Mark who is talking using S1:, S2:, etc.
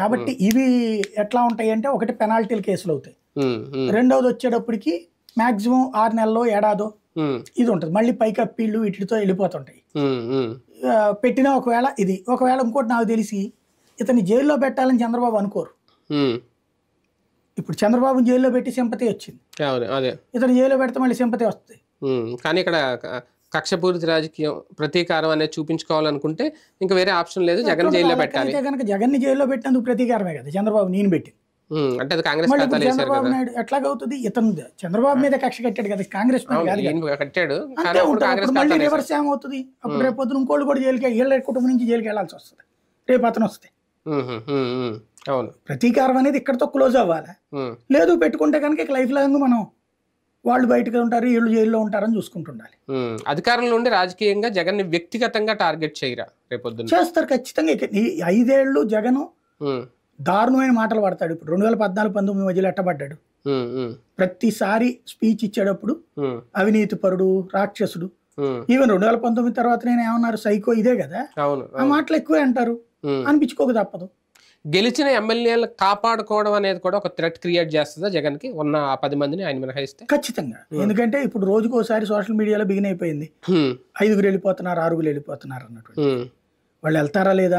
S1: కాబట్టి ఇవి ఎట్లా ఉంటాయి అంటే ఒకటి పెనాల్టీల కేసులు అవుతాయి, రెండవది వచ్చేటప్పటికి మాక్సిమం 6 నెలల్లో ఏడాదో ఇది ఉంటుంది, మళ్ళీ పైకి అప్పీళ్ళు వీటితో వెళ్ళిపోతుంటాయి. పెట్టిన ఒకవేళ ఇంకోటి నాకు తెలిసి ఇతన్ని జైల్లో పెట్టాలని చంద్రబాబు అనుకోరు. ఇప్పుడు చంద్రబాబు జైల్లో పెట్టి సింపతి వచ్చింది, ఇతను జైల్లో పెడితే మళ్ళీ సింపతి వస్తుంది.
S2: కానీ ఇక్కడ కక్షపూరిత రాజకీయం ప్రతీకారం అనేది చూపించుకోవాలనుకుంటే ఇంకా వేరే ఆప్షన్ లేదు, జగన్ జైల్లో పెట్టాలి.
S1: కనుక జగన్ ని జైల్లో పెట్టినందుకు ప్రతీకారమే కదా చంద్రబాబు నేను పెట్టింది.
S2: అంటే అది కాంగ్రెస్
S1: చంద్రబాబు నాయుడు ఎట్లాగవుతుంది, ఇతను చంద్రబాబు మీద కక్ష కట్టాడు కదా, కాంగ్రెస్
S2: కట్టాడు.
S1: మళ్ళీ రివర్స్ ఏమవుతుంది, అప్పుడు రేపు పొద్దున ఇంకోళ్ళు కూడా జైలుకి వీళ్ళ కుటుంబం నుంచి జైలుకి వెళ్లాల్సి వస్తుంది రేపు అతను వస్తే.
S2: అవును,
S1: ప్రతీకారం అనేది ఇక్కడతో క్లోజ్ అవ్వాలి. లేదు పెట్టుకుంటే కనుక లైఫ్ లాంగ్ మనం వాళ్ళు బయటకు ఉంటారు వీళ్ళు జైల్లో ఉంటారని చూసుకుంటుండాలి.
S2: అధికారంలో ఉండి రాజకీయంగా జగన్ ని వ్యక్తిగతంగా టార్గెట్ చేయరా రేపొద్దున?
S1: చేస్తారు ఖచ్చితంగా. 5 ఏళ్ళు జగన్ దారుణమైన మాటలు పడతాడు. ఇప్పుడు 2014-19 మధ్యలో ఎట్టబడ్డాడు. ప్రతిసారి స్పీచ్ ఇచ్చేటప్పుడు అవినీతి పరుడు, రాక్షసుడు. ఈవెన్ 2019 తర్వాత నేను ఏమన్నారు, సైకో, ఇదే కదా ఆ మాటలు ఎక్కువే అంటారు, అనిపించుకోక తప్పదు.
S2: గెలిచిన ఎమ్మెల్యేలు కాపాడుకోవడం అనేది కూడా ఒక థ్రెట్ క్రియేట్ చేస్తుందా జగన్ కి, ఉన్న 10 మందిని ఆయన మినహాయిస్తే?
S1: ఖచ్చితంగా. ఎందుకంటే ఇప్పుడు రోజుకోసారి సోషల్ మీడియాలో బిగిన్ అయిపోయింది, 5గురు వెళ్ళిపోతున్నారు 6గురు వెళ్ళిపోతున్నారు అన్నట్టు. వాళ్ళు వెళ్తారా లేదా